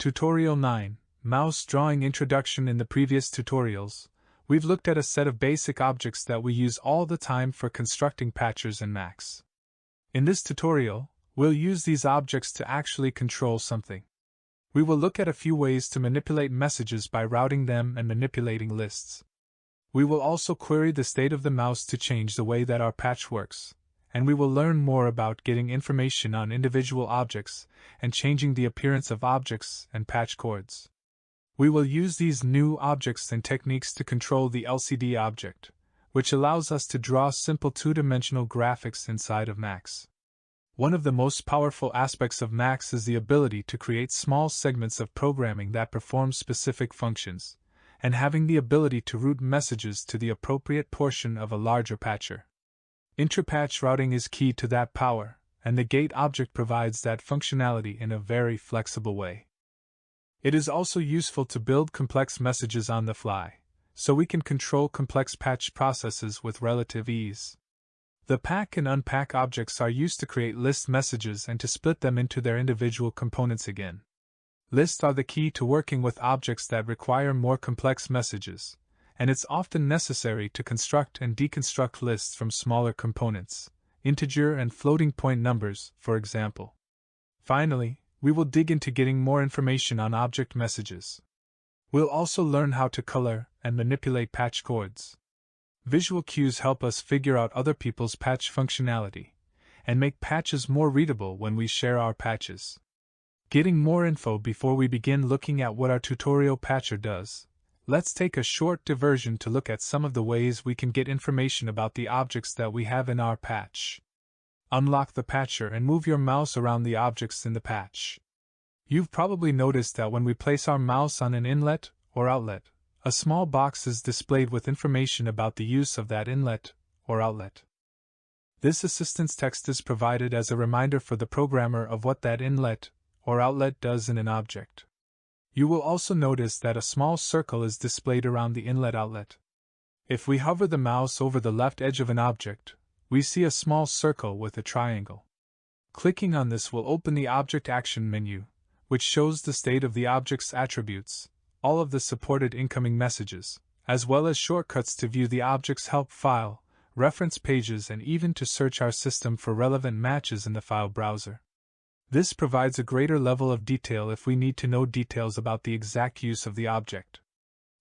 Tutorial 9, Mouse Drawing Introduction. In the previous tutorials, we've looked at a set of basic objects that we use all the time for constructing patchers in Max. In this tutorial, we'll use these objects to actually control something. We will look at a few ways to manipulate messages by routing them and manipulating lists. We will also query the state of the mouse to change the way that our patch works, and we will learn more about getting information on individual objects and changing the appearance of objects and patch codes. We will use these new objects and techniques to control the LCD object, which allows us to draw simple two-dimensional graphics inside of Max. One of the most powerful aspects of Max is the ability to create small segments of programming that perform specific functions, and having the ability to route messages to the appropriate portion of a larger patcher. Intrapatch routing is key to that power, and the gate object provides that functionality in a very flexible way. It is also useful to build complex messages on the fly, so we can control complex patch processes with relative ease. The pack and unpack objects are used to create list messages and to split them into their individual components again. Lists are the key to working with objects that require more complex messages, and it's often necessary to construct and deconstruct lists from smaller components, integer and floating point numbers, for example. Finally, we will dig into getting more information on object messages. We'll also learn how to color and manipulate patch codes. Visual cues help us figure out other people's patch functionality, and make patches more readable when we share our patches. Getting more info before we begin looking at what our tutorial patcher does, let's take a short diversion to look at some of the ways we can get information about the objects that we have in our patch. Unlock the patcher and move your mouse around the objects in the patch. You've probably noticed that when we place our mouse on an inlet or outlet, a small box is displayed with information about the use of that inlet or outlet. This assistance text is provided as a reminder for the programmer of what that inlet or outlet does in an object. You will also notice that a small circle is displayed around the inlet outlet. If we hover the mouse over the left edge of an object, we see a small circle with a triangle. Clicking on this will open the Object Action menu, which shows the state of the object's attributes, all of the supported incoming messages, as well as shortcuts to view the object's help file, reference pages, and even to search our system for relevant matches in the file browser. This provides a greater level of detail if we need to know details about the exact use of the object.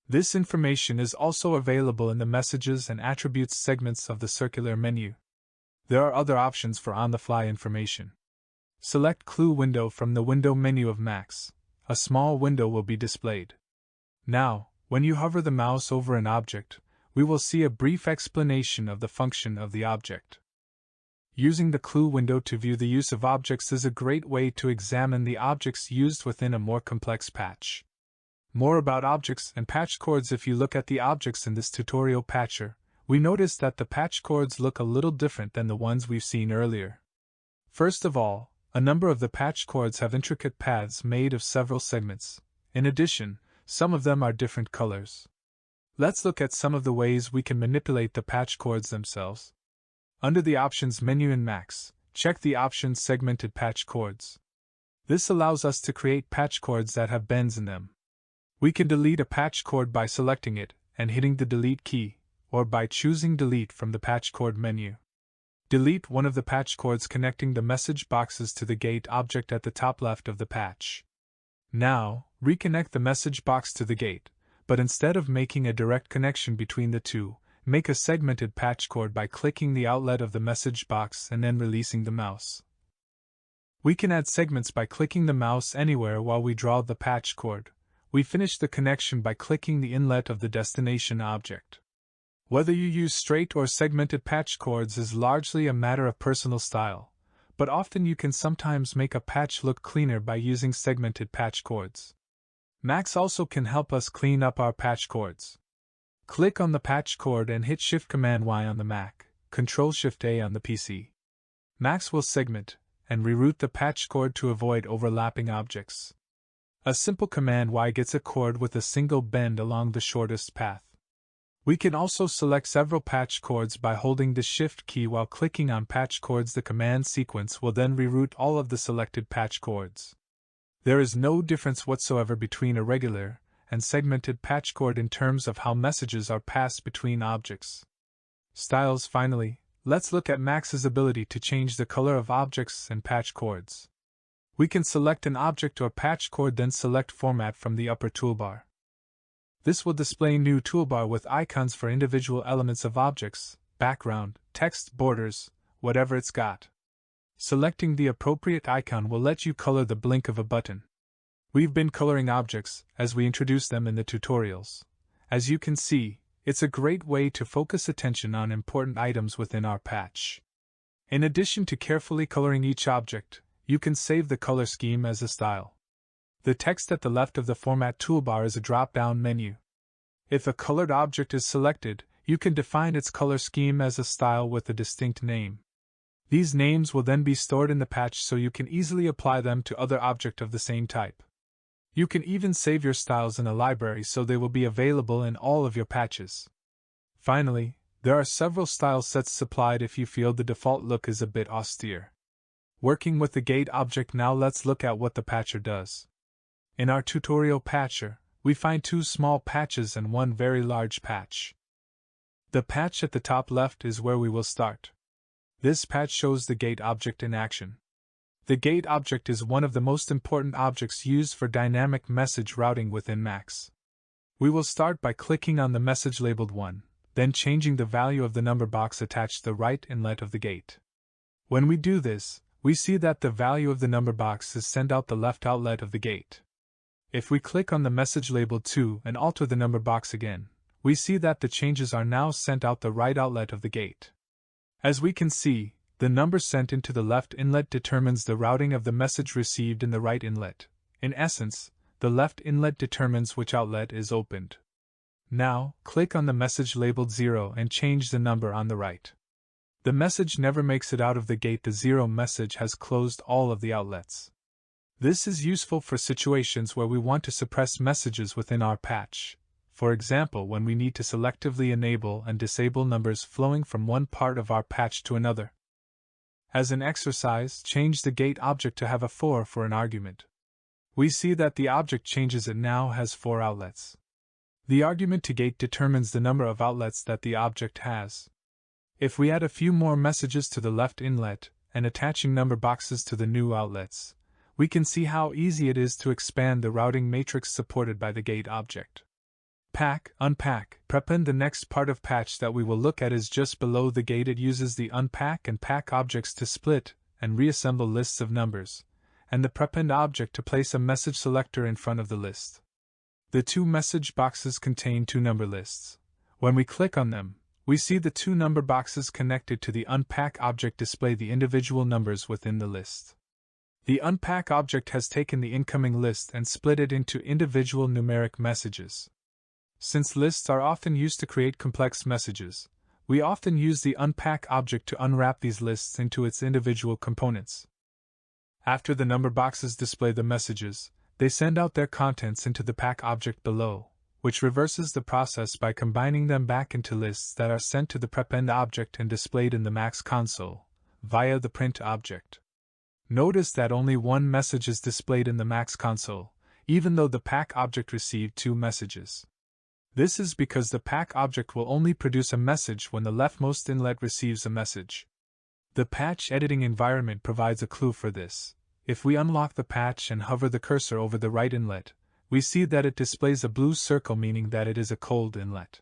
This information is also available in the Messages and Attributes segments of the circular menu. There are other options for on-the-fly information. Select Clue Window from the Window menu of Max. A small window will be displayed. Now, when you hover the mouse over an object, we will see a brief explanation of the function of the object. Using the clue window to view the use of objects is a great way to examine the objects used within a more complex patch. More about objects and patch codes. If you look at the objects in this tutorial patcher, we notice that the patch codes look a little different than the ones we've seen earlier. First of all, a number of the patch codes have intricate paths made of several segments. In addition, some of them are different colors. Let's look at some of the ways we can manipulate the patch codes themselves. Under the Options menu in Max, check the option Segmented Patch Codes. This allows us to create patch codes that have bends in them. We can delete a patch cord by selecting it and hitting the Delete key, or by choosing Delete from the Patch Cord menu. Delete one of the patch cords connecting the message boxes to the gate object at the top left of the patch. Now, reconnect the message box to the gate, but instead of making a direct connection between the two, make a segmented patch cord by clicking the outlet of the message box and then releasing the mouse. We can add segments by clicking the mouse anywhere while we draw the patch cord. We finish the connection by clicking the inlet of the destination object. Whether you use straight or segmented patch cords is largely a matter of personal style, but often you can sometimes make a patch look cleaner by using segmented patch cords. Max also can help us clean up our patch cords. Click on the patch cord and hit Shift-Command-Y on the Mac, Control-Shift-A on the PC. Max will segment and reroute the patch cord to avoid overlapping objects. A simple Command-Y gets a cord with a single bend along the shortest path. We can also select several patch cords by holding the Shift key while clicking on patch cords. The command sequence will then reroute all of the selected patch cords. There is no difference whatsoever between a regular and segmented patch cord in terms of how messages are passed between objects. Styles. Finally, let's look at Max's ability to change the color of objects and patch cords. We can select an object or patch cord, then select Format from the upper toolbar. This will display new toolbar with icons for individual elements of objects, background, text, borders, whatever it's got. Selecting the appropriate icon will let you color the blink of a button. We've been coloring objects as we introduce them in the tutorials. As you can see, it's a great way to focus attention on important items within our patch. In addition to carefully coloring each object, you can save the color scheme as a style. The text at the left of the Format toolbar is a drop-down menu. If a colored object is selected, you can define its color scheme as a style with a distinct name. These names will then be stored in the patch so you can easily apply them to other objects of the same type. You can even save your styles in a library so they will be available in all of your patches. Finally, there are several style sets supplied if you feel the default look is a bit austere. Working with the gate object now, let's look at what the patcher does. In our tutorial patcher, we find two small patches and one very large patch. The patch at the top left is where we will start. This patch shows the gate object in action. The gate object is one of the most important objects used for dynamic message routing within Max. We will start by clicking on the message labeled 1, then changing the value of the number box attached to the right inlet of the gate. When we do this, we see that the value of the number box is sent out the left outlet of the gate. If we click on the message labeled 2 and alter the number box again, we see that the changes are now sent out the right outlet of the gate. As we can see, the number sent into the left inlet determines the routing of the message received in the right inlet. In essence, the left inlet determines which outlet is opened. Now, click on the message labeled 0 and change the number on the right. The message never makes it out of the gate. The 0 message has closed all of the outlets. This is useful for situations where we want to suppress messages within our patch. For example, when we need to selectively enable and disable numbers flowing from one part of our patch to another. As an exercise, change the gate object to have a 4 for an argument. We see that the object changes. It now has 4 outlets. The argument to gate determines the number of outlets that the object has. If we add a few more messages to the left inlet and attaching number boxes to the new outlets, we can see how easy it is to expand the routing matrix supported by the gate object. Pack, unpack, prepend. The next part of patch that we will look at is just below the gate. It uses the unpack and pack objects to split and reassemble lists of numbers, and the prepend object to place a message selector in front of the list. The two message boxes contain two number lists. When we click on them, we see the two number boxes connected to the unpack object display the individual numbers within the list. The unpack object has taken the incoming list and split it into individual numeric messages. Since lists are often used to create complex messages, we often use the unpack object to unwrap these lists into its individual components. After the number boxes display the messages, they send out their contents into the pack object below, which reverses the process by combining them back into lists that are sent to the prepend object and displayed in the Max console, via the print object. Notice that only one message is displayed in the Max console, even though the pack object received two messages. This is because the pack object will only produce a message when the leftmost inlet receives a message. The patch editing environment provides a clue for this. If we unlock the patch and hover the cursor over the right inlet, we see that it displays a blue circle, meaning that it is a cold inlet.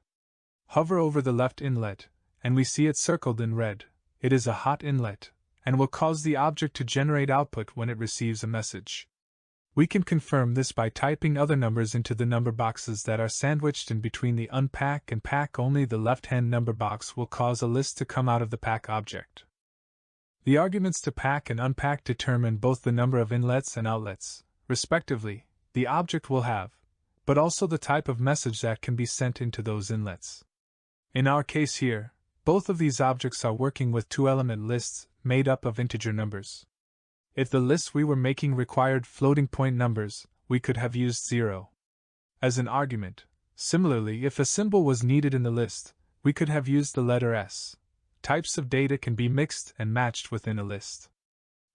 Hover over the left inlet, and we see it circled in red. It is a hot inlet, and will cause the object to generate output when it receives a message. We can confirm this by typing other numbers into the number boxes that are sandwiched in between the unpack and pack. Only the left-hand number box will cause a list to come out of the pack object. The arguments to pack and unpack determine both the number of inlets and outlets, respectively, the object will have, but also the type of message that can be sent into those inlets. In our case here, both of these objects are working with two-element lists made up of integer numbers. If the list we were making required floating point numbers, we could have used 0 as an argument. Similarly, if a symbol was needed in the list, we could have used the letter S. Types of data can be mixed and matched within a list.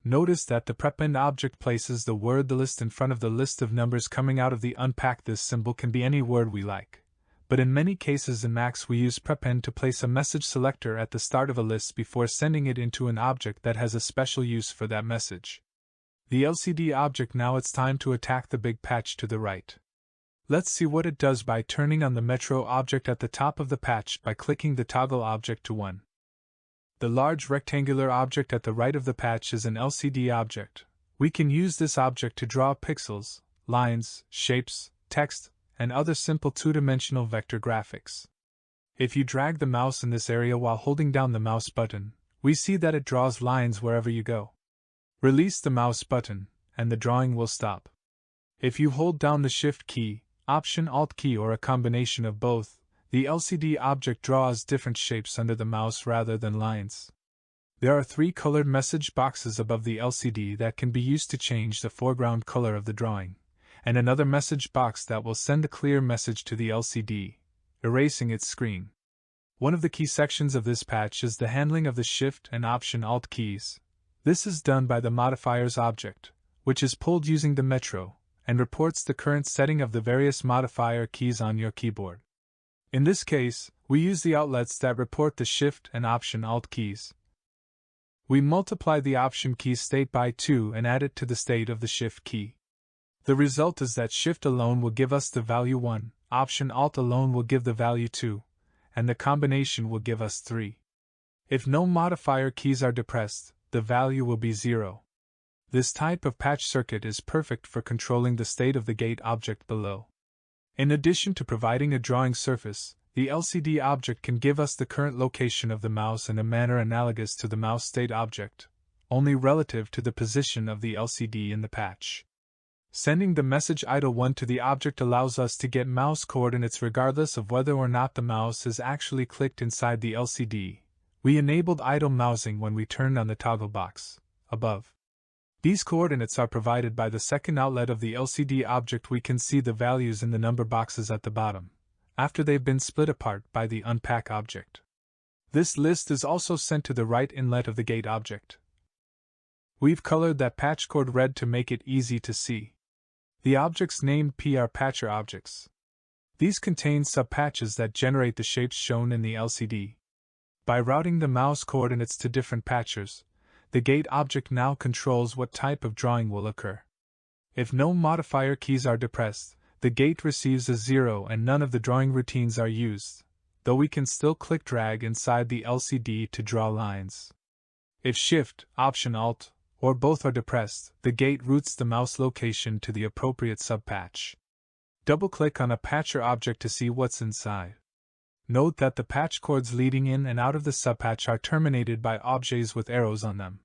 Notice that the prepend object places the word the list in front of the list of numbers coming out of the unpack. This symbol can be any word we like, but in many cases in Max we use prepend to place a message selector at the start of a list before sending it into an object that has a special use for that message. The LCD object. Now it's time to attack the big patch to the right. Let's see what it does by turning on the Metro object at the top of the patch by clicking the toggle object to 1. The large rectangular object at the right of the patch is an LCD object. We can use this object to draw pixels, lines, shapes, text, and other simple two-dimensional vector graphics. If you drag the mouse in this area while holding down the mouse button, we see that it draws lines wherever you go. Release the mouse button, and the drawing will stop. If you hold down the Shift key, Option Alt key, or a combination of both, the LCD object draws different shapes under the mouse rather than lines. There are 3 colored message boxes above the LCD that can be used to change the foreground color of the drawing, and another message box that will send a clear message to the LCD, erasing its screen. One of the key sections of this patch is the handling of the Shift and Option Alt keys. This is done by the modifiers object, which is pulled using the Metro, and reports the current setting of the various modifier keys on your keyboard. In this case, we use the outlets that report the Shift and Option Alt keys. We multiply the Option key state by 2 and add it to the state of the Shift key. The result is that Shift alone will give us the value 1, Option Alt alone will give the value 2, and the combination will give us 3. If no modifier keys are depressed, the value will be 0. This type of patch circuit is perfect for controlling the state of the gate object below. In addition to providing a drawing surface, the LCD object can give us the current location of the mouse in a manner analogous to the mouse state object, only relative to the position of the LCD in the patch. Sending the message idle1 to the object allows us to get mouse coordinates regardless of whether or not the mouse is actually clicked inside the LCD. We enabled idle mousing when we turned on the toggle box above. These coordinates are provided by the second outlet of the LCD object. We can see the values in the number boxes at the bottom, after they've been split apart by the unpack object. This list is also sent to the right inlet of the gate object. We've colored that patch cord red to make it easy to see. The objects named P are patcher objects. These contain subpatches that generate the shapes shown in the LCD. By routing the mouse coordinates to different patchers, the gate object now controls what type of drawing will occur. If no modifier keys are depressed, the gate receives a 0 and none of the drawing routines are used, though we can still click drag inside the LCD to draw lines. If Shift, Option Alt, or both are depressed, the gate routes the mouse location to the appropriate subpatch. Double-click on a patcher object to see what's inside. Note that the patch cords leading in and out of the subpatch are terminated by objects with arrows on them.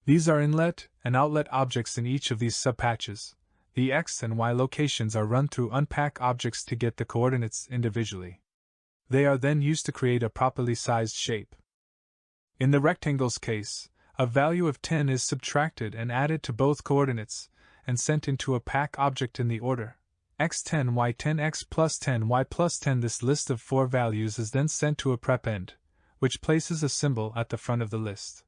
These are inlet and outlet objects in each of these subpatches. The X and Y locations are run through unpack objects to get the coordinates individually. They are then used to create a properly sized shape. In the rectangle's case, a value of 10 is subtracted and added to both coordinates, and sent into a pack object in the order x10, y10, x plus 10, y plus 10. This list of 4 values is then sent to a prepend, which places a symbol at the front of the list.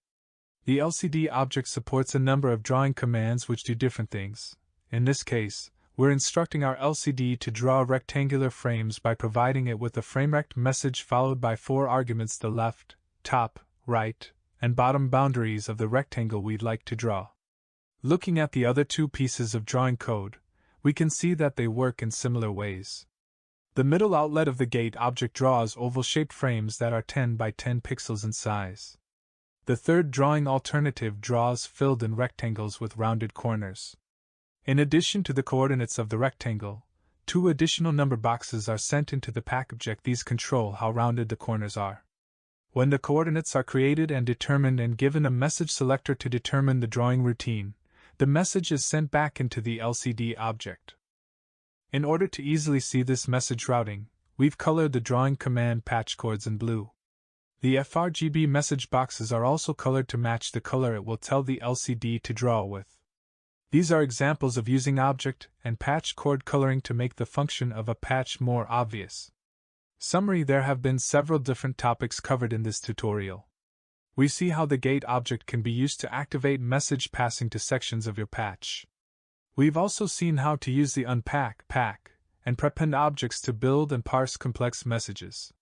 The LCD object supports a number of drawing commands which do different things. In this case, we're instructing our LCD to draw rectangular frames by providing it with a framerect message followed by 4 arguments: the left, top, right, and bottom boundaries of the rectangle we'd like to draw. Looking at the other 2 pieces of drawing code, we can see that they work in similar ways. The middle outlet of the gate object draws oval-shaped frames that are 10 by 10 pixels in size. The third drawing alternative draws filled-in rectangles with rounded corners. In addition to the coordinates of the rectangle, 2 additional number boxes are sent into the pack object. These control how rounded the corners are. When the coordinates are created and determined and given a message selector to determine the drawing routine, the message is sent back into the LCD object. In order to easily see this message routing, we've colored the drawing command patch cords in blue. The FRGB message boxes are also colored to match the color it will tell the LCD to draw with. These are examples of using object and patch cord coloring to make the function of a patch more obvious. Summary: there have been several different topics covered in this tutorial. We see how the gate object can be used to activate message passing to sections of your patch. We've also seen how to use the unpack, pack, and prepend objects to build and parse complex messages.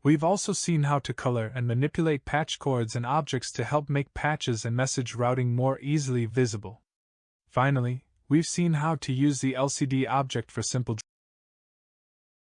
We've also seen how to color and manipulate patch codes and objects to help make patches and message routing more easily visible. Finally, we've seen how to use the LCD object for simple